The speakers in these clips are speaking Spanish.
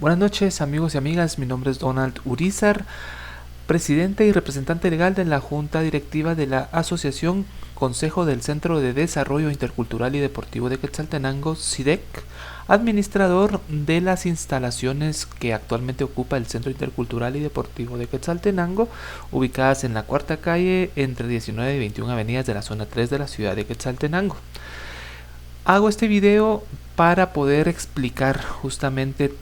Buenas noches amigos y amigas, mi nombre es Donald Urizar, presidente y representante legal de la Junta Directiva de la Asociación Consejo del Centro de Desarrollo Intercultural y Deportivo de Quetzaltenango, CIDEC, administrador de las instalaciones que actualmente ocupa el Centro Intercultural y Deportivo de Quetzaltenango, ubicadas en la cuarta calle entre 19 y 21 avenidas de la zona 3 de la ciudad de Quetzaltenango. Hago este video para poder explicar justamente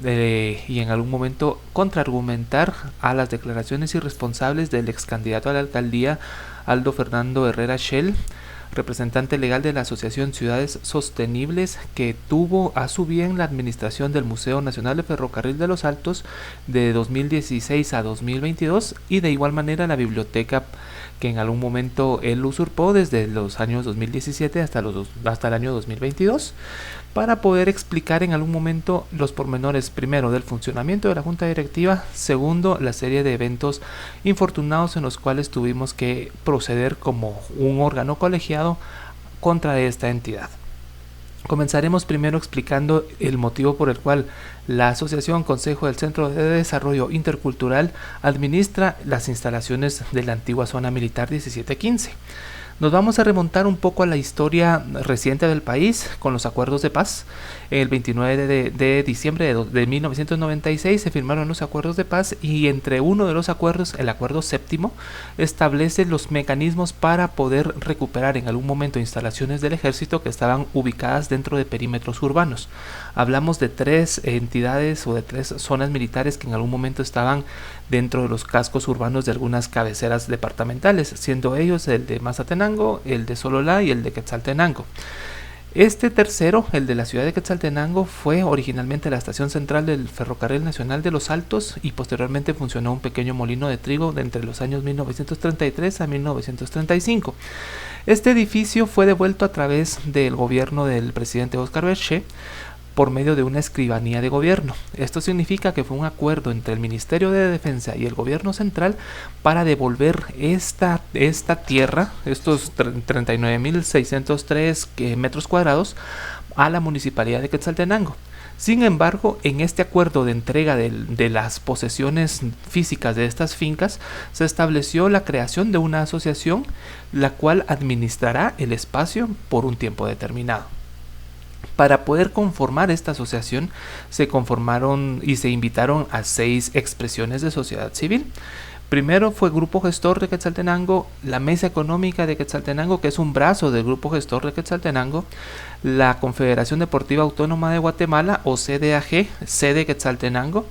y en algún momento contraargumentar a las declaraciones irresponsables del ex candidato a la alcaldía Aldo Fernando Herrera Shell, representante legal de la Asociación Ciudades Sostenibles, que tuvo a su bien la administración del Museo Nacional de Ferrocarril de los Altos de 2016 a 2022 y de igual manera la biblioteca que en algún momento él usurpó desde los años 2017 hasta el año 2022, para poder explicar en algún momento los pormenores, primero, del funcionamiento de la Junta Directiva, segundo, la serie de eventos infortunados en los cuales tuvimos que proceder como un órgano colegiado contra esta entidad. Comenzaremos primero explicando el motivo por el cual la Asociación Consejo del Centro de Desarrollo Intercultural administra las instalaciones de la antigua zona militar 1715. Nos vamos a remontar un poco a la historia reciente del país con los acuerdos de paz. El 29 de diciembre de 1996 se firmaron los acuerdos de paz y entre uno de los acuerdos, el acuerdo séptimo, establece los mecanismos para poder recuperar en algún momento instalaciones del ejército que estaban ubicadas dentro de perímetros urbanos. Hablamos de tres entidades o de tres zonas militares que en algún momento estaban dentro de los cascos urbanos de algunas cabeceras departamentales, siendo ellos el de Mazatenango, el de Sololá y el de Quetzaltenango. Este tercero, el de la ciudad de Quetzaltenango, fue originalmente la estación central del Ferrocarril Nacional de los Altos y posteriormente funcionó un pequeño molino de trigo de entre los años 1933 a 1935. Este edificio fue devuelto a través del gobierno del presidente Óscar Berché por medio de una escribanía de gobierno. Esto significa que fue un acuerdo entre el Ministerio de Defensa y el gobierno central para devolver esta tierra, estos 39.603 metros cuadrados, a la municipalidad de Quetzaltenango. Sin embargo, en este acuerdo de entrega de las posesiones físicas de estas fincas, se estableció la creación de una asociación, la cual administrará el espacio por un tiempo determinado. Para poder conformar esta asociación se conformaron y se invitaron a 6 expresiones de sociedad civil. Primero fue Grupo Gestor de Quetzaltenango, la Mesa Económica de Quetzaltenango, que es un brazo del Grupo Gestor de Quetzaltenango, la Confederación Deportiva Autónoma de Guatemala o CDAG, sede Quetzaltenango,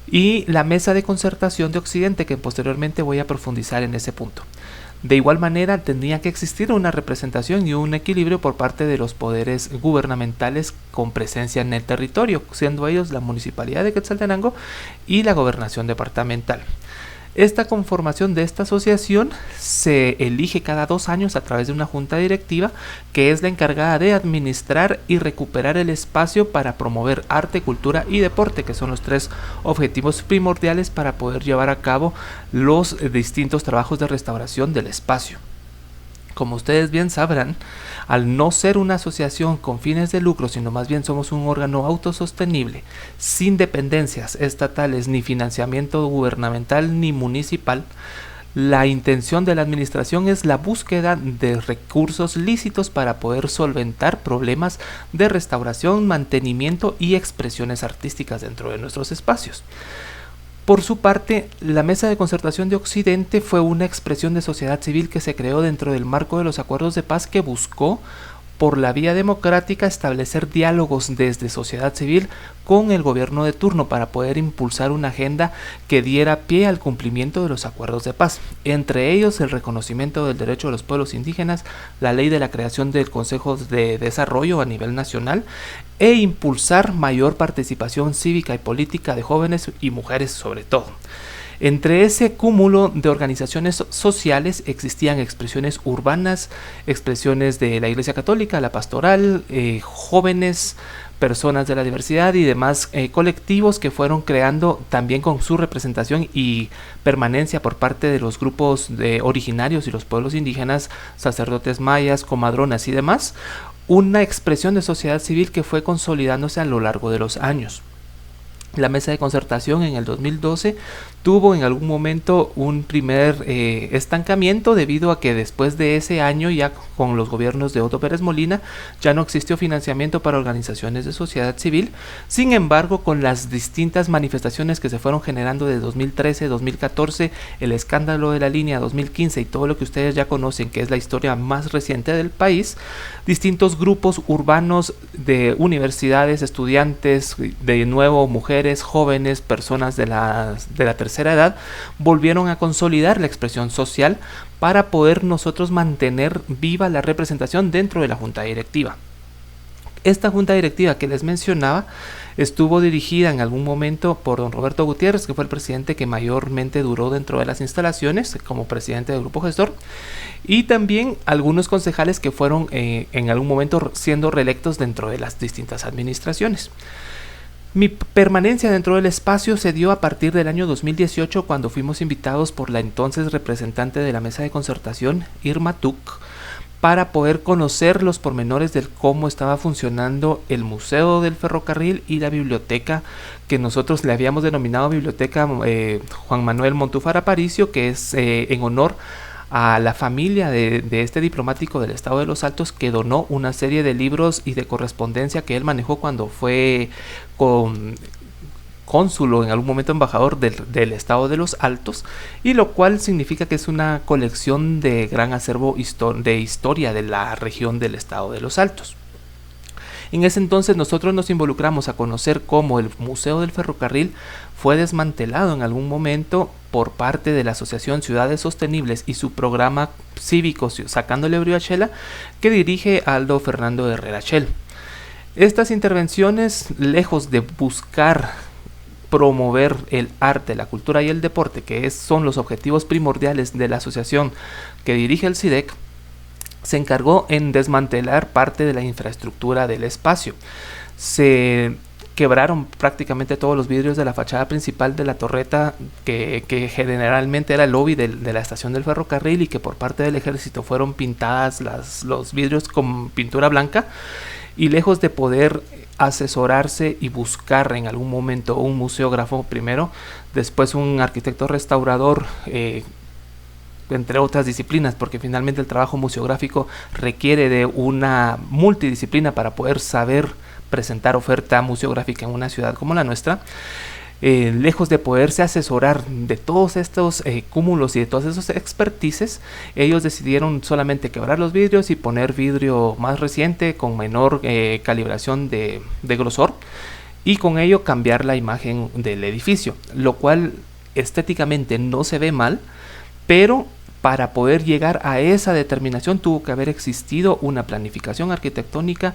y la Mesa de Concertación de Occidente, que posteriormente voy a profundizar en ese punto. De igual manera, tenía que existir una representación y un equilibrio por parte de los poderes gubernamentales con presencia en el territorio, siendo ellos la Municipalidad de Quetzaltenango y la Gobernación Departamental. Esta conformación de esta asociación se elige cada 2 años a través de una junta directiva que es la encargada de administrar y recuperar el espacio para promover arte, cultura y deporte, que son los 3 objetivos primordiales para poder llevar a cabo los distintos trabajos de restauración del espacio. Como ustedes bien sabrán, al no ser una asociación con fines de lucro, sino más bien somos un órgano autosostenible, sin dependencias estatales ni financiamiento gubernamental ni municipal, la intención de la administración es la búsqueda de recursos lícitos para poder solventar problemas de restauración, mantenimiento y expresiones artísticas dentro de nuestros espacios. Por su parte, la Mesa de Concertación de Occidente fue una expresión de sociedad civil que se creó dentro del marco de los acuerdos de paz que buscó, por la vía democrática, establecer diálogos desde sociedad civil con el gobierno de turno para poder impulsar una agenda que diera pie al cumplimiento de los acuerdos de paz, entre ellos el reconocimiento del derecho de los pueblos indígenas, la ley de la creación del Consejo de Desarrollo a nivel nacional e impulsar mayor participación cívica y política de jóvenes y mujeres sobre todo. Entre ese cúmulo de organizaciones sociales existían expresiones urbanas, expresiones de la Iglesia Católica, la pastoral, jóvenes, personas de la diversidad y demás colectivos que fueron creando también con su representación y permanencia por parte de los grupos originarios y los pueblos indígenas, sacerdotes mayas, comadronas y demás, una expresión de sociedad civil que fue consolidándose a lo largo de los años. La mesa de concertación en el 2012 tuvo en algún momento un primer estancamiento debido a que después de ese año, ya con los gobiernos de Otto Pérez Molina, ya no existió financiamiento para organizaciones de sociedad civil. Sin embargo, con las distintas manifestaciones que se fueron generando de 2013, 2014, el escándalo de la línea 2015 y todo lo que ustedes ya conocen, que es la historia más reciente del país, distintos grupos urbanos de universidades, estudiantes, de nuevo mujeres, jóvenes, personas de la tercera edad, volvieron a consolidar la expresión social para poder nosotros mantener viva la representación dentro de la junta directiva. Esta junta directiva que les mencionaba estuvo dirigida en algún momento por don Roberto Gutiérrez, que fue el presidente que mayormente duró dentro de las instalaciones como presidente del grupo gestor, y también algunos concejales que fueron en algún momento siendo reelectos dentro de las distintas administraciones. Mi permanencia dentro del espacio se dio a partir del año 2018, cuando fuimos invitados por la entonces representante de la mesa de concertación, Irma Tuck, para poder conocer los pormenores de cómo estaba funcionando el Museo del Ferrocarril y la biblioteca que nosotros le habíamos denominado Biblioteca Juan Manuel Montúfar Aparicio, que es en honor a la familia de este diplomático del Estado de los Altos, que donó una serie de libros y de correspondencia que él manejó cuando fue cónsul o en algún momento embajador del Estado de los Altos, y lo cual significa que es una colección de gran acervo de historia de la región del Estado de los Altos. En ese entonces nosotros nos involucramos a conocer cómo el Museo del Ferrocarril fue desmantelado en algún momento por parte de la Asociación Ciudades Sostenibles y su programa cívico Sacándole Brío a Shela, que dirige Aldo Fernando Herrera Shell. Estas intervenciones, lejos de buscar promover el arte, la cultura y el deporte, que son los objetivos primordiales de la asociación que dirige el CIDEC, se encargó en desmantelar parte de la infraestructura del espacio. Se quebraron prácticamente todos los vidrios de la fachada principal de la torreta, que generalmente era el lobby de la estación del ferrocarril, y que por parte del ejército fueron pintadas los vidrios con pintura blanca. Y lejos de poder asesorarse y buscar en algún momento un museógrafo primero, después un arquitecto restaurador, entre otras disciplinas, porque finalmente el trabajo museográfico requiere de una multidisciplina para poder saber presentar oferta museográfica en una ciudad como la nuestra. Lejos de poderse asesorar de todos estos cúmulos y de todos esos expertices, ellos decidieron solamente quebrar los vidrios y poner vidrio más reciente con menor calibración de grosor, y con ello cambiar la imagen del edificio, lo cual estéticamente no se ve mal, pero para poder llegar a esa determinación tuvo que haber existido una planificación arquitectónica,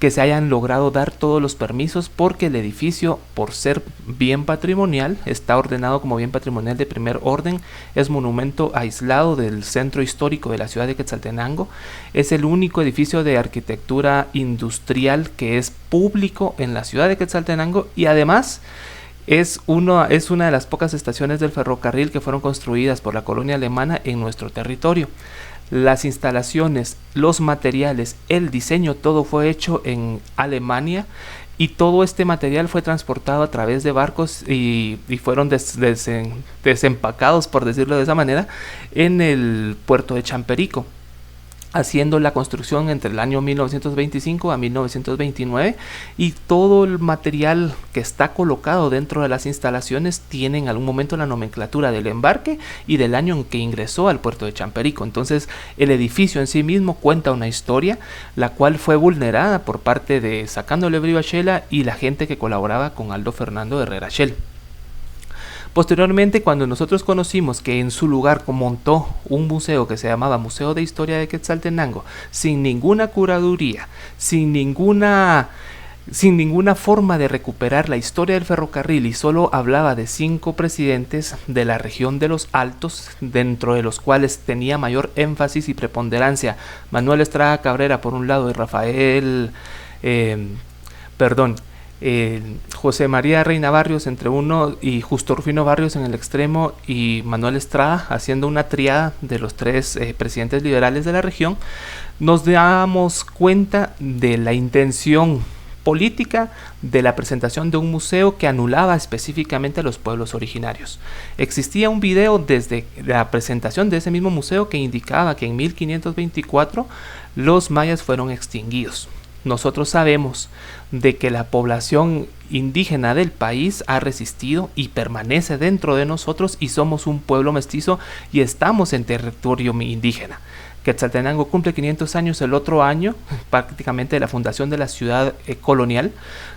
que se hayan logrado dar todos los permisos, porque el edificio, por ser bien patrimonial, está ordenado como bien patrimonial de primer orden, es monumento aislado del centro histórico de la ciudad de Quetzaltenango, es el único edificio de arquitectura industrial que es público en la ciudad de Quetzaltenango, y además es una de las pocas estaciones del ferrocarril que fueron construidas por la colonia alemana en nuestro territorio. Las instalaciones, los materiales, el diseño, todo fue hecho en Alemania, y todo este material fue transportado a través de barcos y fueron desempacados, por decirlo de esa manera, en el puerto de Champerico, haciendo la construcción entre el año 1925 a 1929, y todo el material que está colocado dentro de las instalaciones tiene en algún momento la nomenclatura del embarque y del año en que ingresó al puerto de Champerico. Entonces el edificio en sí mismo cuenta una historia, la cual fue vulnerada por parte de Sacándole Brío a Shela y la gente que colaboraba con Aldo Fernando Herrera Shell. Posteriormente, cuando nosotros conocimos que en su lugar montó un museo que se llamaba Museo de Historia de Quetzaltenango, sin ninguna curaduría, sin ninguna forma de recuperar la historia del ferrocarril, y solo hablaba de 5 presidentes de la región de los Altos, dentro de los cuales tenía mayor énfasis y preponderancia Manuel Estrada Cabrera por un lado y José María Reina Barrios entre uno, y Justo Rufino Barrios en el extremo, y Manuel Estrada, haciendo una triada de los 3 presidentes liberales de la región, nos damos cuenta de la intención política de la presentación de un museo que anulaba específicamente a los pueblos originarios. Existía un video desde la presentación de ese mismo museo que indicaba que en 1524 los mayas fueron extinguidos. Nosotros sabemos de que la población indígena del país ha resistido y permanece dentro de nosotros, y somos un pueblo mestizo y estamos en territorio indígena. Quetzaltenango cumple 500 años el otro año, prácticamente de la fundación de la ciudad colonial.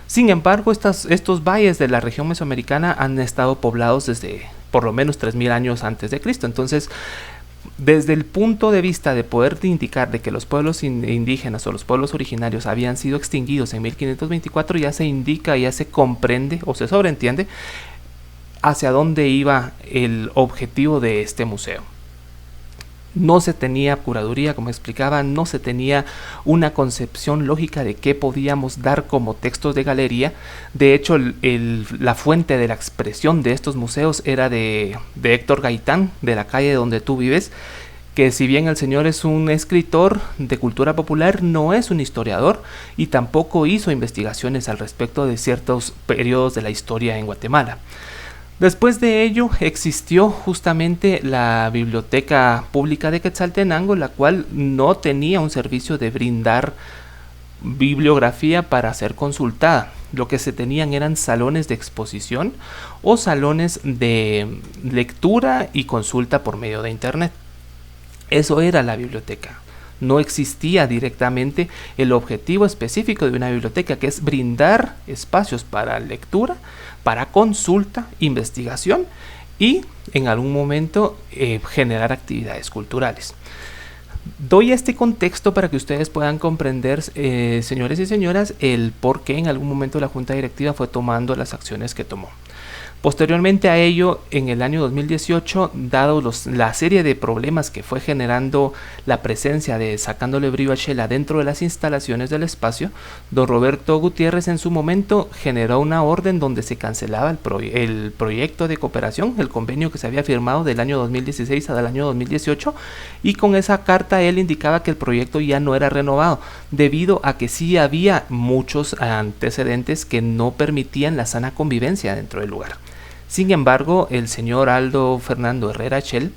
Sin embargo, estos valles de la región mesoamericana han estado poblados desde por lo menos 3000 años antes de Cristo. Entonces, desde el punto de vista de poder indicar de que los pueblos indígenas o los pueblos originarios habían sido extinguidos en 1524, ya se indica, ya se comprende o se sobreentiende hacia dónde iba el objetivo de este museo. No se tenía curaduría, como explicaba, no se tenía una concepción lógica de qué podíamos dar como textos de galería. De hecho, la fuente de la expresión de estos museos era de Héctor Gaitán, de la calle donde tú vives, que si bien el señor es un escritor de cultura popular, no es un historiador y tampoco hizo investigaciones al respecto de ciertos periodos de la historia en Guatemala. Después de ello existió justamente la Biblioteca Pública de Quetzaltenango, la cual no tenía un servicio de brindar bibliografía para ser consultada. Lo que se tenían eran salones de exposición o salones de lectura y consulta por medio de internet. Eso era la biblioteca. No existía directamente el objetivo específico de una biblioteca, que es brindar espacios para lectura, para consulta, investigación y en algún momento generar actividades culturales. Doy este contexto para que ustedes puedan comprender, señores y señoras, el por qué en algún momento la Junta Directiva fue tomando las acciones que tomó. Posteriormente a ello, en el año 2018, dado la serie de problemas que fue generando la presencia de Sacándole Brío a Shela dentro de las instalaciones del espacio, don Roberto Gutiérrez en su momento generó una orden donde se cancelaba el proyecto de cooperación, el convenio que se había firmado del año 2016 al año 2018, y con esa carta él indicaba que el proyecto ya no era renovado, debido a que sí había muchos antecedentes que no permitían la sana convivencia dentro del lugar. Sin embargo, el señor Aldo Fernando Herrera Chel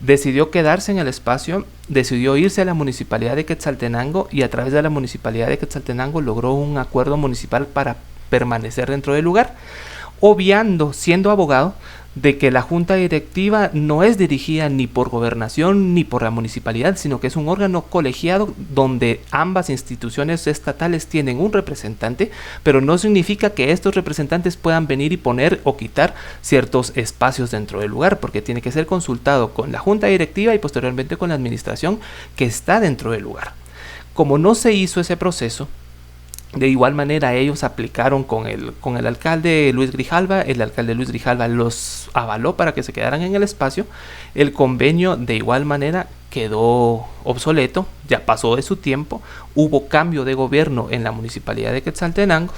decidió quedarse en el espacio, decidió irse a la municipalidad de Quetzaltenango y a través de la municipalidad de Quetzaltenango logró un acuerdo municipal para permanecer dentro del lugar, obviando, siendo abogado, de que la junta directiva no es dirigida ni por gobernación ni por la municipalidad, sino que es un órgano colegiado donde ambas instituciones estatales tienen un representante, pero no significa que estos representantes puedan venir y poner o quitar ciertos espacios dentro del lugar, porque tiene que ser consultado con la junta directiva y posteriormente con la administración que está dentro del lugar. Como no se hizo ese proceso, de igual manera ellos aplicaron con el alcalde Luis Grijalva. El alcalde Luis Grijalva los avaló para que se quedaran en el espacio. El convenio de igual manera quedó obsoleto, ya pasó de su tiempo. Hubo cambio de gobierno en la municipalidad de Quetzaltenango.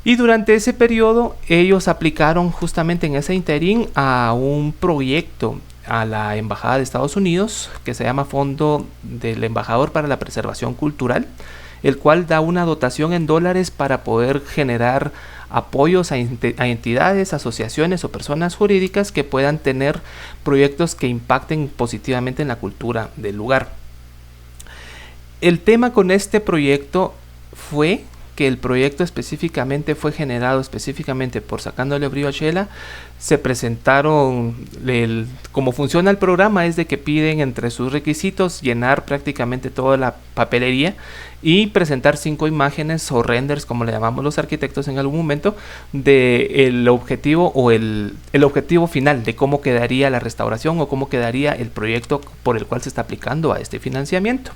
Y durante ese periodo ellos aplicaron justamente en ese interín a un proyecto a la Embajada de Estados Unidos que se llama Fondo del Embajador para la Preservación Cultural, el cual da una dotación en dólares para poder generar apoyos a entidades, asociaciones o personas jurídicas que puedan tener proyectos que impacten positivamente en la cultura del lugar. El tema con este proyecto fue que el proyecto específicamente fue generado específicamente por Sacándole Brío a Shela. Se presentaron, como funciona el programa es de que piden entre sus requisitos llenar prácticamente toda la papelería y presentar 5 imágenes o renders, como le llamamos los arquitectos en algún momento, del objetivo o el objetivo final de cómo quedaría la restauración o cómo quedaría el proyecto por el cual se está aplicando a este financiamiento.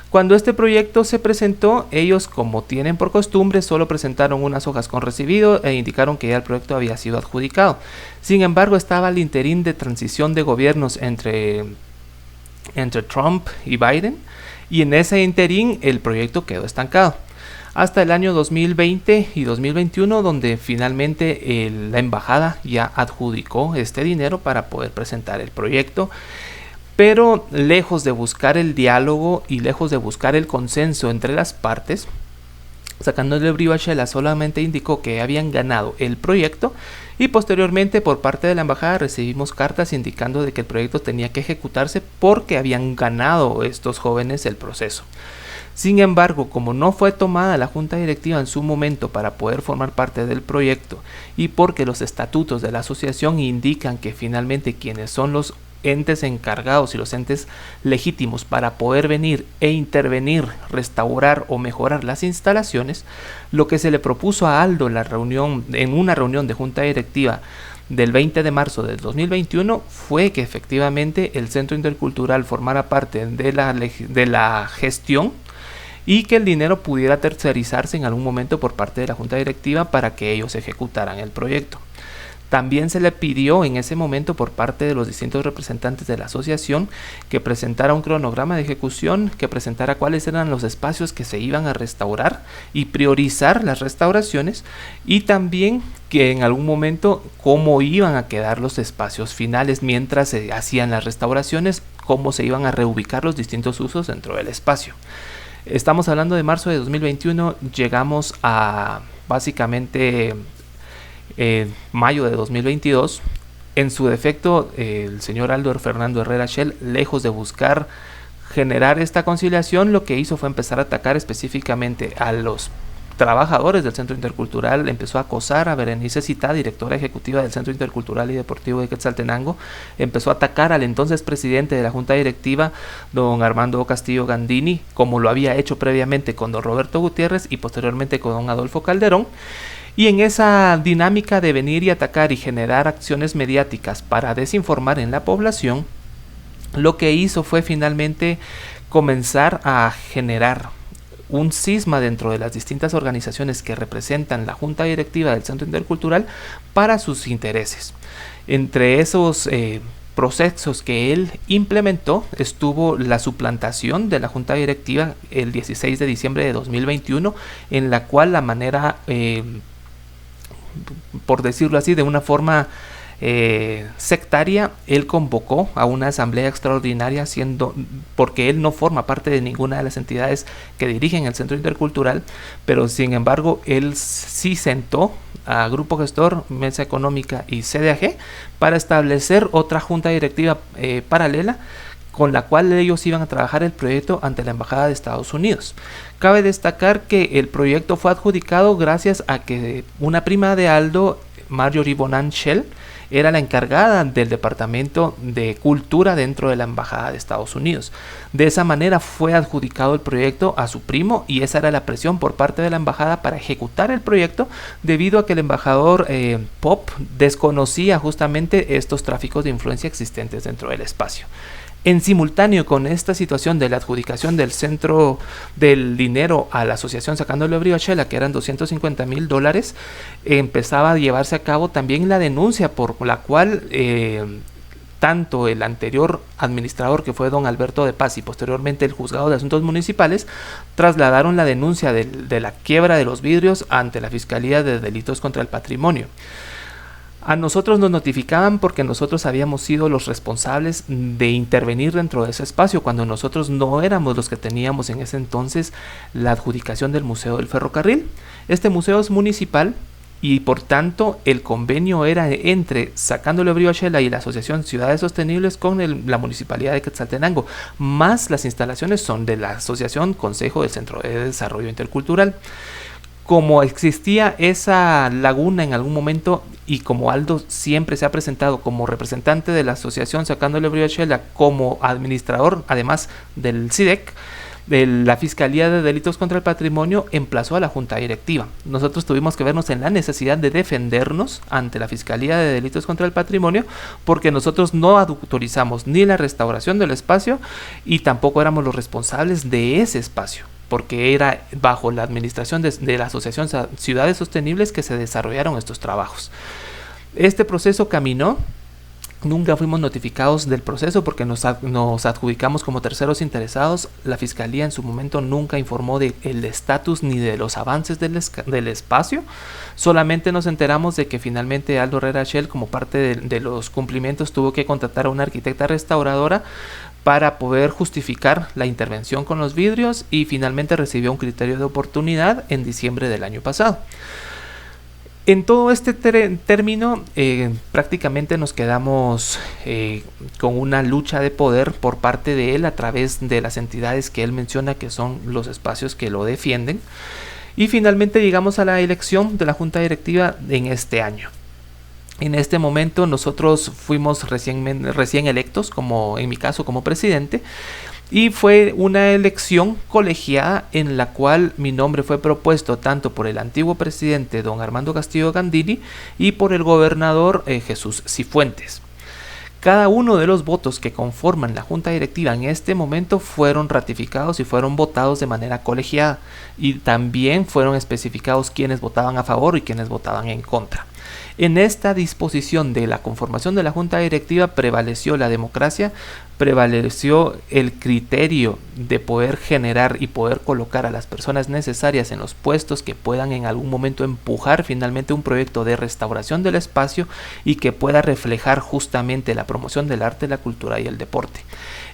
Cuando este proyecto se presentó, ellos, como tienen por costumbre, solo presentaron unas hojas con recibido e indicaron que ya el proyecto había sido adjudicado. Sin embargo, estaba el interín de transición de gobiernos entre Trump y Biden, y en ese interín el proyecto quedó estancado hasta el año 2020 y 2021, donde finalmente la embajada ya adjudicó este dinero para poder presentar el proyecto. Pero lejos de buscar el diálogo y lejos de buscar el consenso entre las partes, Sacándole brío a Shela, solamente indicó que habían ganado el proyecto y posteriormente por parte de la embajada recibimos cartas indicando de que el proyecto tenía que ejecutarse porque habían ganado estos jóvenes el proceso. Sin embargo, como no fue tomada la junta directiva en su momento para poder formar parte del proyecto y porque los estatutos de la asociación indican que finalmente quienes son los entes encargados y los entes legítimos para poder venir e intervenir, restaurar o mejorar las instalaciones, lo que se le propuso a Aldo en una reunión de junta directiva del 20 de marzo del 2021 fue que efectivamente el Centro Intercultural formara parte de la gestión y que el dinero pudiera tercerizarse en algún momento por parte de la junta directiva para que ellos ejecutaran el proyecto. También se le pidió en ese momento por parte de los distintos representantes de la asociación que presentara un cronograma de ejecución, que presentara cuáles eran los espacios que se iban a restaurar y priorizar las restauraciones, y también que en algún momento cómo iban a quedar los espacios finales mientras se hacían las restauraciones, cómo se iban a reubicar los distintos usos dentro del espacio. Estamos hablando de marzo de 2021, llegamos a básicamente mayo de 2022. En su defecto, el señor Aldo Fernando Herrera Shell, lejos de buscar generar esta conciliación, lo que hizo fue empezar a atacar específicamente a los trabajadores del Centro Intercultural. Empezó a acosar a Berenice Citá, directora ejecutiva del Centro Intercultural y Deportivo de Quetzaltenango. Empezó a atacar al entonces presidente de la junta directiva, don Armando Castillo Gandini, como lo había hecho previamente con don Roberto Gutiérrez y posteriormente con don Adolfo Calderón. Y en esa dinámica de venir y atacar y generar acciones mediáticas para desinformar en la población, lo que hizo fue finalmente comenzar a generar un cisma dentro de las distintas organizaciones que representan la junta directiva del Centro Intercultural para sus intereses. Entre esos procesos que él implementó estuvo la suplantación de la junta directiva el 16 de diciembre de 2021, en la cual la manera, por decirlo así, de una forma sectaria, él convocó a una asamblea extraordinaria, porque él no forma parte de ninguna de las entidades que dirigen el Centro Intercultural, pero sin embargo él sí sentó a Grupo Gestor, Mesa Económica y CDAG para establecer otra junta directiva paralela con la cual ellos iban a trabajar el proyecto ante la Embajada de Estados Unidos. Cabe destacar que el proyecto fue adjudicado gracias a que una prima de Aldo, Marjorie Bonan Shell, era la encargada del Departamento de Cultura dentro de la Embajada de Estados Unidos. De esa manera fue adjudicado el proyecto a su primo y esa era la presión por parte de la Embajada para ejecutar el proyecto, debido a que el embajador Pop desconocía justamente estos tráficos de influencia existentes dentro del espacio. En simultáneo con esta situación de la adjudicación del centro del dinero a la asociación Sacándole brío a Shela, que eran $250,000, empezaba a llevarse a cabo también la denuncia por la cual tanto el anterior administrador, que fue don Alberto de Paz, y posteriormente el juzgado de asuntos municipales trasladaron la denuncia de la quiebra de los vidrios ante la Fiscalía de Delitos contra el Patrimonio. A nosotros nos notificaban porque nosotros habíamos sido los responsables de intervenir dentro de ese espacio, cuando nosotros no éramos los que teníamos en ese entonces la adjudicación del Museo del Ferrocarril. Este museo es municipal y por tanto el convenio era entre Sacándole brío a Shela y la Asociación Ciudades Sostenibles con la Municipalidad de Quetzaltenango, más las instalaciones son de la Asociación Consejo del Centro de Desarrollo Intercultural. Como existía esa laguna en algún momento, y como Aldo siempre se ha presentado como representante de la asociación Sacándole brío a Shela, como administrador además del CIDEC, de la Fiscalía de Delitos contra el Patrimonio emplazó a la junta directiva. Nosotros tuvimos que vernos en la necesidad de defendernos ante la Fiscalía de Delitos contra el Patrimonio, porque nosotros no autorizamos ni la restauración del espacio y tampoco éramos los responsables de ese espacio, porque era bajo la administración de la Asociación Ciudades Sostenibles que se desarrollaron estos trabajos. Este proceso caminó, nunca fuimos notificados del proceso porque nos adjudicamos como terceros interesados. La Fiscalía en su momento nunca informó del estatus ni de los avances del espacio. Solamente nos enteramos de que finalmente Aldo Herrera Shell, como parte de los cumplimientos, tuvo que contratar a una arquitecta restauradora para poder justificar la intervención con los vidrios, y finalmente recibió un criterio de oportunidad en diciembre del año pasado. En todo este término, prácticamente nos quedamos con una lucha de poder por parte de él a través de las entidades que él menciona que son los espacios que lo defienden, y finalmente llegamos a la elección de la junta directiva en este año. En este momento nosotros fuimos recién electos, como en mi caso como presidente, y fue una elección colegiada en la cual mi nombre fue propuesto tanto por el antiguo presidente don Armando Castillo Gandini y por el gobernador Jesús Cifuentes. Cada uno de los votos que conforman la junta directiva en este momento fueron ratificados y fueron votados de manera colegiada, y también fueron especificados quienes votaban a favor y quienes votaban en contra. En esta disposición de la conformación de la junta directiva prevaleció la democracia, prevaleció el criterio de poder generar y poder colocar a las personas necesarias en los puestos que puedan en algún momento empujar finalmente un proyecto de restauración del espacio y que pueda reflejar justamente la promoción del arte, la cultura y el deporte.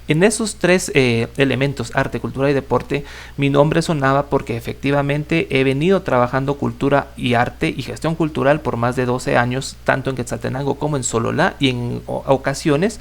En esos tres elementos, arte, cultura y deporte, mi nombre sonaba porque efectivamente he venido trabajando cultura y arte y gestión cultural por más de 12 años, tanto en Quetzaltenango como en Sololá, y en ocasiones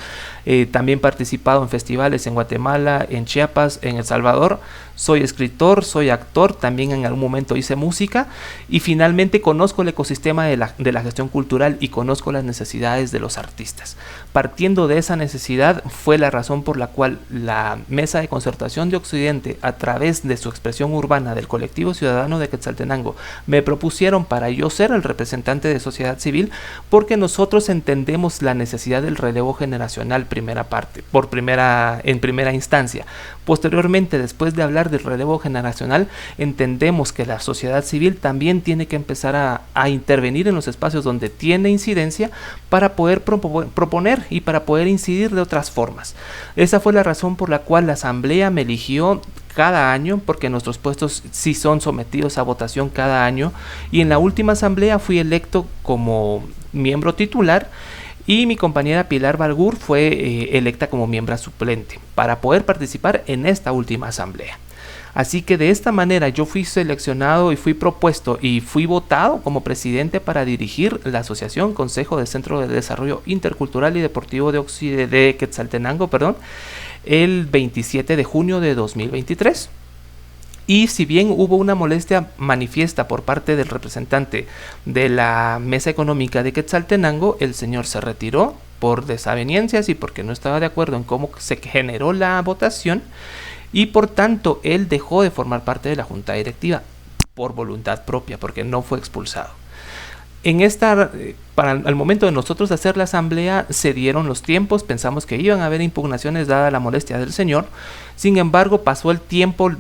también he participado en festivales en Guatemala, en Chiapas, en El Salvador. Soy escritor, soy actor, también en algún momento hice música, y finalmente conozco el ecosistema de la gestión cultural y conozco las necesidades de los artistas. Partiendo de esa necesidad fue la razón por la cual la Mesa de Concertación de Occidente, a través de su expresión urbana del Colectivo Ciudadano de Quetzaltenango, me propusieron para yo ser el representante de sociedad civil, porque nosotros entendemos la necesidad del relevo generacional en primera instancia. Posteriormente, después de hablar del relevo generacional, entendemos que la sociedad civil también tiene que empezar a intervenir en los espacios donde tiene incidencia para poder proponer y para poder incidir de otras formas. Esa fue la razón por la cual la asamblea me eligió cada año, porque nuestros puestos sí son sometidos a votación cada año, y en la última asamblea fui electo como miembro titular, y mi compañera Pilar Balgur fue electa como miembro suplente para poder participar en esta última asamblea. Así que de esta manera yo fui seleccionado y fui propuesto y fui votado como presidente para dirigir la Asociación Consejo de Centro de Desarrollo Intercultural y Deportivo de Quetzaltenango, el 27 de junio de 2023. Y si bien hubo una molestia manifiesta por parte del representante de la Mesa Económica de Quetzaltenango, el señor se retiró por desavenencias y porque no estaba de acuerdo en cómo se generó la votación, y por tanto él dejó de formar parte de la junta directiva por voluntad propia, porque no fue expulsado. Al momento de nosotros hacer la asamblea se dieron los tiempos, pensamos que iban a haber impugnaciones dada la molestia del señor. Sin embargo, pasó el tiempo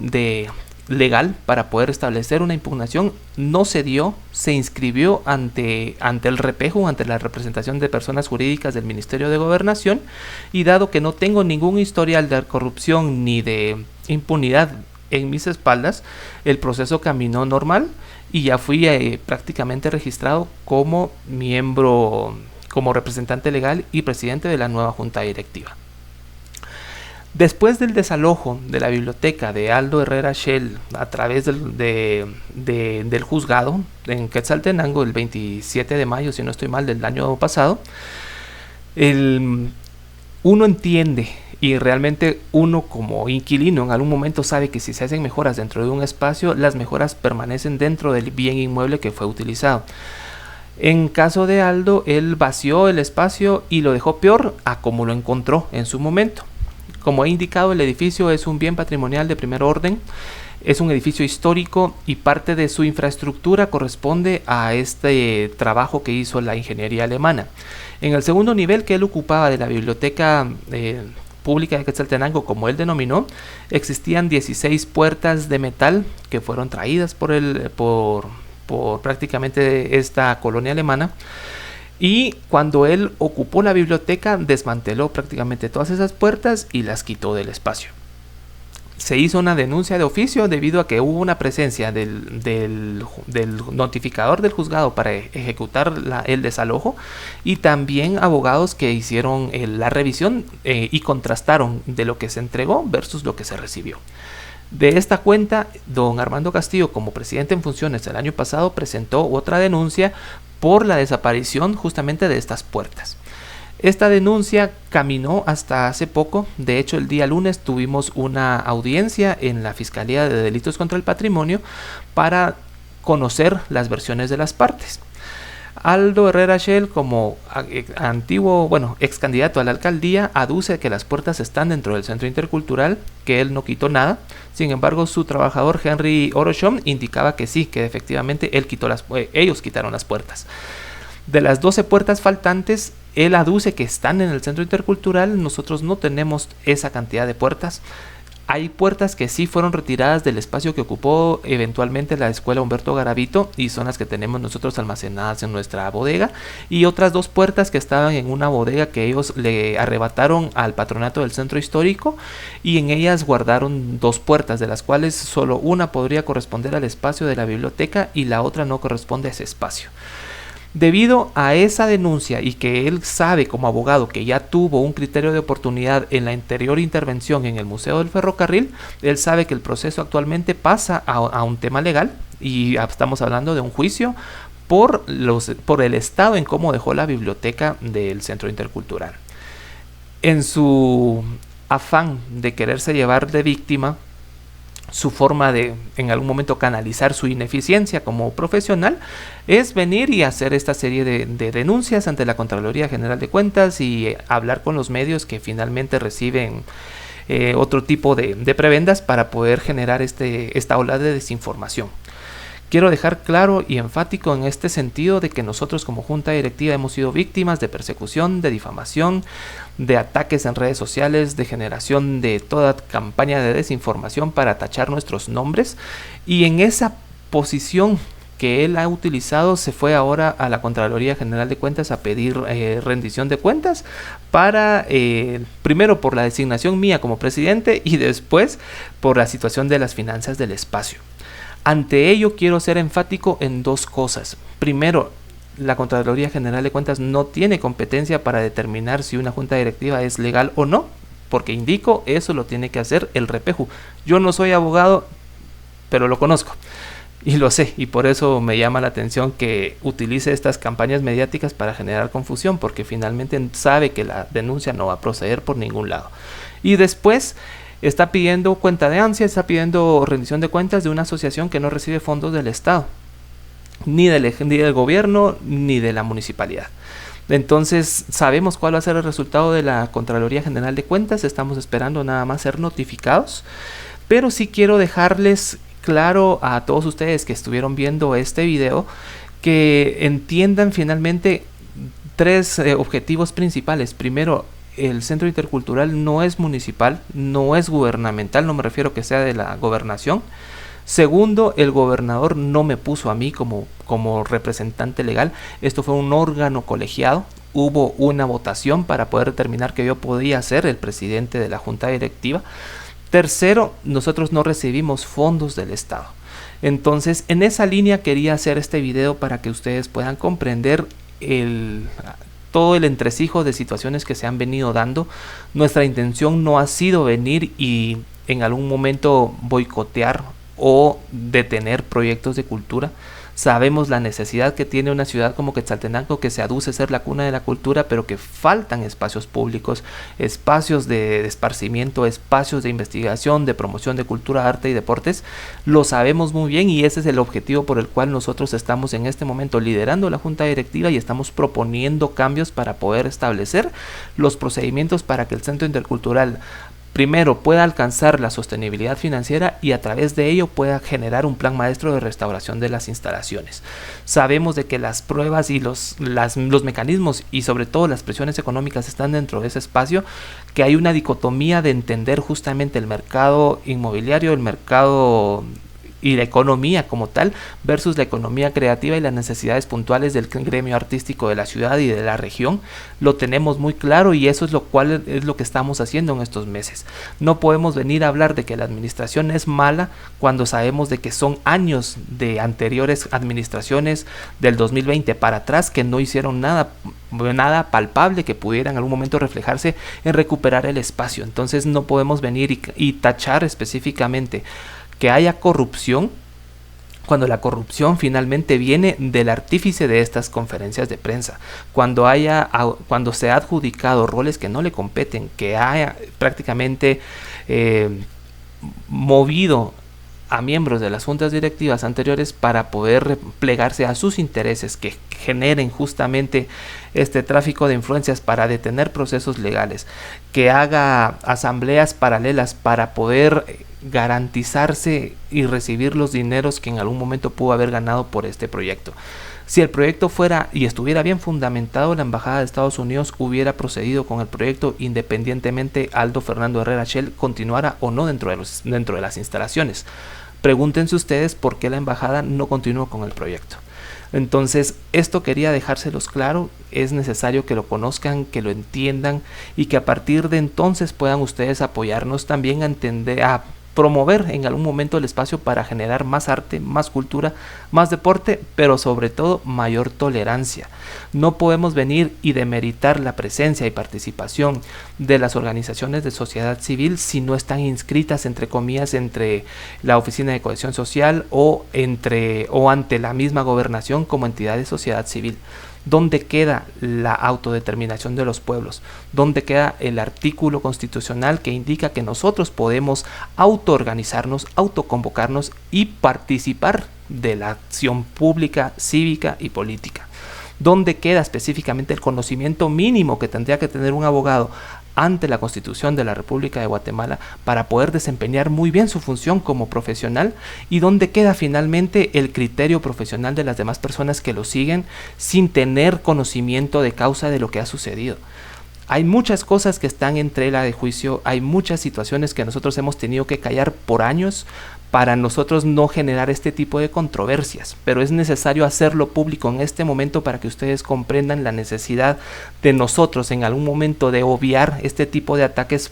legal para poder establecer una impugnación, no se dio, se inscribió ante el repejo, ante la representación de personas jurídicas del Ministerio de Gobernación, y dado que no tengo ningún historial de corrupción ni de impunidad en mis espaldas, el proceso caminó normal y ya fui prácticamente registrado como miembro, como representante legal y presidente de la nueva junta directiva. Después del desalojo de la biblioteca de Aldo Herrera Shell a través del juzgado en Quetzaltenango el 27 de mayo, si no estoy mal, del año pasado, uno entiende, y realmente uno como inquilino en algún momento sabe que si se hacen mejoras dentro de un espacio, las mejoras permanecen dentro del bien inmueble que fue utilizado. En caso de Aldo, él vació el espacio y lo dejó peor a como lo encontró en su momento. Como he indicado, el edificio es un bien patrimonial de primer orden, es un edificio histórico y parte de su infraestructura corresponde a este trabajo que hizo la ingeniería alemana. En el segundo nivel que él ocupaba de la biblioteca pública de Quetzaltenango, como él denominó, existían 16 puertas de metal que fueron traídas por prácticamente esta colonia alemana. Y cuando él ocupó la biblioteca, desmanteló prácticamente todas esas puertas y las quitó del espacio. se hizo una denuncia de oficio debido a que hubo una presencia del notificador del juzgado para ejecutar el desalojo, y también abogados que hicieron la revisión y contrastaron de lo que se entregó versus lo que se recibió. De esta cuenta, don Armando Castillo, como presidente en funciones el año pasado, presentó otra denuncia por la desaparición justamente de estas puertas. Esta denuncia caminó hasta hace poco. De hecho, el día lunes tuvimos una audiencia en la Fiscalía de Delitos contra el Patrimonio para conocer las versiones de las partes. Aldo Herrera Shell, como ex candidato a la alcaldía, aduce que las puertas están dentro del centro intercultural, que él no quitó nada. Sin embargo, su trabajador Henry Orochon indicaba que sí, que efectivamente ellos quitaron las puertas. De las 12 puertas faltantes, él aduce que están en el centro intercultural. Nosotros no tenemos esa cantidad de puertas. Hay puertas que sí fueron retiradas del espacio que ocupó eventualmente la escuela Humberto Garavito, y son las que tenemos nosotros almacenadas en nuestra bodega, y otras 2 puertas que estaban en una bodega que ellos le arrebataron al patronato del centro histórico, y en ellas guardaron 2 puertas, de las cuales solo una podría corresponder al espacio de la biblioteca y la otra no corresponde a ese espacio. Debido a esa denuncia, y que él sabe como abogado que ya tuvo un criterio de oportunidad en la anterior intervención en el Museo del Ferrocarril, él sabe que el proceso actualmente pasa a un tema legal, y estamos hablando de un juicio por el estado en cómo dejó la biblioteca del Centro Intercultural. En su afán de quererse llevar de víctima, su forma de en algún momento canalizar su ineficiencia como profesional es venir y hacer esta serie de denuncias ante la Contraloría General de Cuentas y hablar con los medios que finalmente reciben otro tipo de prebendas para poder generar esta ola de desinformación. Quiero dejar claro y enfático en este sentido de que nosotros como Junta Directiva hemos sido víctimas de persecución, de difamación, de ataques en redes sociales, de generación de toda campaña de desinformación para tachar nuestros nombres, y en esa posición que él ha utilizado se fue ahora a la Contraloría General de Cuentas a pedir rendición de cuentas para primero por la designación mía como presidente y después por la situación de las finanzas del espacio. Ante ello quiero ser enfático en 2 cosas. Primero, la Contraloría General de Cuentas no tiene competencia para determinar si una junta directiva es legal o no, porque indico, eso lo tiene que hacer el REPEJU. Yo no soy abogado, pero lo conozco y lo sé, y por eso me llama la atención que utilice estas campañas mediáticas para generar confusión, porque finalmente sabe que la denuncia no va a proceder por ningún lado. Y después está pidiendo cuenta de ANSIA, está pidiendo rendición de cuentas de una asociación que no recibe fondos del Estado, ni del gobierno, ni de la municipalidad. Entonces sabemos cuál va a ser el resultado de la Contraloría General de Cuentas, estamos esperando nada más ser notificados, pero sí quiero dejarles claro a todos ustedes que estuvieron viendo este video, que entiendan finalmente 3 objetivos principales. Primero, el Centro Intercultural no es municipal, no es gubernamental, no me refiero que sea de la gobernación. Segundo, el gobernador no me puso a mí como representante legal. Esto fue un órgano colegiado. Hubo una votación para poder determinar que yo podía ser el presidente de la junta directiva. Tercero, nosotros no recibimos fondos del Estado. Entonces, en esa línea quería hacer este video para que ustedes puedan comprender todo el entresijo de situaciones que se han venido dando. Nuestra intención no ha sido venir y en algún momento boicotear o detener proyectos de cultura. Sabemos la necesidad que tiene una ciudad como Quetzaltenango, que se aduce ser la cuna de la cultura, pero que faltan espacios públicos, espacios de esparcimiento, espacios de investigación, de promoción de cultura, arte y deportes. Lo sabemos muy bien, y ese es el objetivo por el cual nosotros estamos en este momento liderando la junta directiva y estamos proponiendo cambios para poder establecer los procedimientos para que el Centro Intercultural primero pueda alcanzar la sostenibilidad financiera y a través de ello pueda generar un plan maestro de restauración de las instalaciones. Sabemos de que las pruebas y los mecanismos y sobre todo las presiones económicas están dentro de ese espacio, que hay una dicotomía de entender justamente el mercado inmobiliario, el mercado y la economía como tal versus la economía creativa y las necesidades puntuales del gremio artístico de la ciudad y de la región, lo tenemos muy claro y eso es lo que estamos haciendo en estos meses. No podemos venir a hablar de que la administración es mala cuando sabemos de que son años de anteriores administraciones del 2020 para atrás que no hicieron nada palpable que pudiera en algún momento reflejarse en recuperar el espacio. Entonces no podemos venir y tachar específicamente que haya corrupción cuando la corrupción finalmente viene del artífice de estas conferencias de prensa, cuando se ha adjudicado roles que no le competen, que haya prácticamente movido a miembros de las juntas directivas anteriores para poder plegarse a sus intereses que generen justamente este tráfico de influencias para detener procesos legales, que haga asambleas paralelas para poder garantizarse y recibir los dineros que en algún momento pudo haber ganado por este proyecto. Si el proyecto fuera y estuviera bien fundamentado, la Embajada de Estados Unidos hubiera procedido con el proyecto independientemente Aldo Fernando Herrera Shell continuara o no dentro de las instalaciones. Pregúntense ustedes por qué la Embajada no continuó con el proyecto. Entonces, esto quería dejárselos claro, es necesario que lo conozcan, que lo entiendan y que a partir de entonces puedan ustedes apoyarnos también a promover en algún momento el espacio para generar más arte, más cultura, más deporte, pero sobre todo mayor tolerancia. No podemos venir y demeritar la presencia y participación de las organizaciones de sociedad civil si no están inscritas, entre comillas, entre la Oficina de Cohesión Social o ante la misma gobernación como entidad de sociedad civil. ¿Dónde queda la autodeterminación de los pueblos? ¿Dónde queda el artículo constitucional que indica que nosotros podemos autoorganizarnos, autoconvocarnos y participar de la acción pública, cívica y política? ¿Dónde queda específicamente el conocimiento mínimo que tendría que tener un abogado ante la Constitución de la República de Guatemala para poder desempeñar muy bien su función como profesional? ¿Y dónde queda finalmente el criterio profesional de las demás personas que lo siguen sin tener conocimiento de causa de lo que ha sucedido? Hay muchas cosas que están en tela de juicio, hay muchas situaciones que nosotros hemos tenido que callar por años para nosotros no generar este tipo de controversias, pero es necesario hacerlo público en este momento para que ustedes comprendan la necesidad de nosotros en algún momento de obviar este tipo de ataques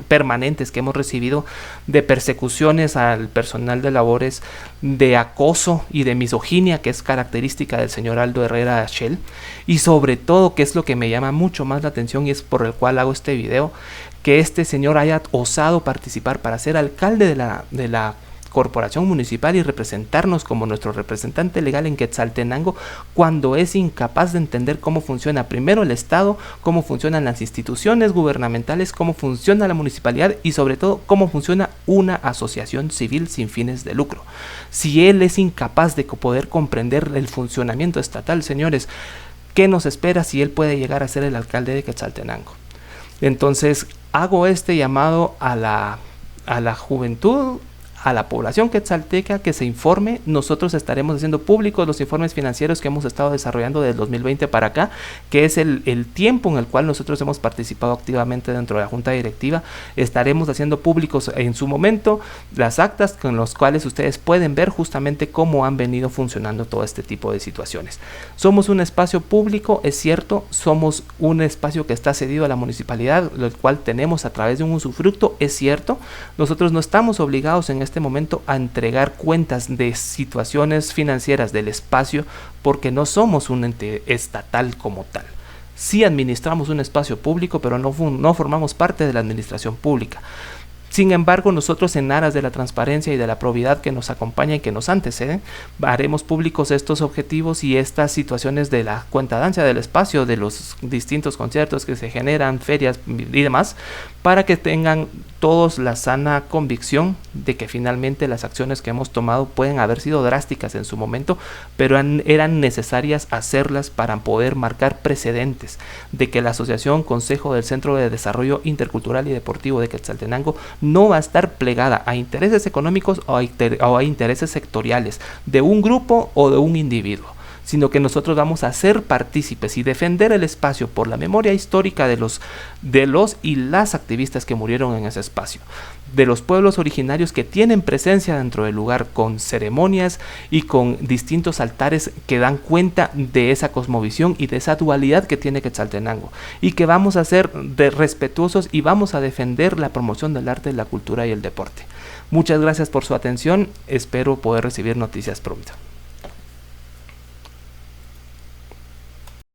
permanentes que hemos recibido, de persecuciones al personal de labores, de acoso y de misoginia que es característica del señor Aldo Herrera Shell, y sobre todo, que es lo que me llama mucho más la atención y es por el cual hago este video, que este señor haya osado participar para ser alcalde de la corporación municipal y representarnos como nuestro representante legal en Quetzaltenango, cuando es incapaz de entender cómo funciona primero el Estado, cómo funcionan las instituciones gubernamentales, cómo funciona la municipalidad y sobre todo cómo funciona una asociación civil sin fines de lucro. Si él es incapaz de poder comprender el funcionamiento estatal, señores, ¿qué nos espera si él puede llegar a ser el alcalde de Quetzaltenango? Entonces hago este llamado a la juventud, a la población quetzalteca, que se informe. Nosotros estaremos haciendo públicos los informes financieros que hemos estado desarrollando desde el 2020 para acá, que es el tiempo en el cual nosotros hemos participado activamente dentro de la junta directiva. Estaremos haciendo públicos en su momento las actas con los cuales ustedes pueden ver justamente cómo han venido funcionando todo este tipo de situaciones. Somos un espacio público, es cierto, somos un espacio que está cedido a la municipalidad, el cual tenemos a través de un usufructo, es cierto. Nosotros no estamos obligados en este momento a entregar cuentas de situaciones financieras del espacio porque no somos un ente estatal como tal. Sí administramos un espacio público, pero no formamos parte de la administración pública. Sin embargo, nosotros, en aras de la transparencia y de la probidad que nos acompaña y que nos anteceden, haremos públicos estos objetivos y estas situaciones de la cuentadancia del espacio, de los distintos conciertos que se generan, ferias y demás, para que tengan todos la sana convicción de que finalmente las acciones que hemos tomado pueden haber sido drásticas en su momento, pero eran necesarias hacerlas para poder marcar precedentes de que la Asociación Consejo del Centro de Desarrollo Intercultural y Deportivo de Quetzaltenango no va a estar plegada a intereses económicos o a intereses sectoriales de un grupo o de un individuo, sino que nosotros vamos a ser partícipes y defender el espacio por la memoria histórica de los y las activistas que murieron en ese espacio, de los pueblos originarios que tienen presencia dentro del lugar con ceremonias y con distintos altares que dan cuenta de esa cosmovisión y de esa dualidad que tiene Quetzaltenango, y que vamos a ser respetuosos y vamos a defender la promoción del arte, la cultura y el deporte. Muchas gracias por su atención, espero poder recibir noticias pronto.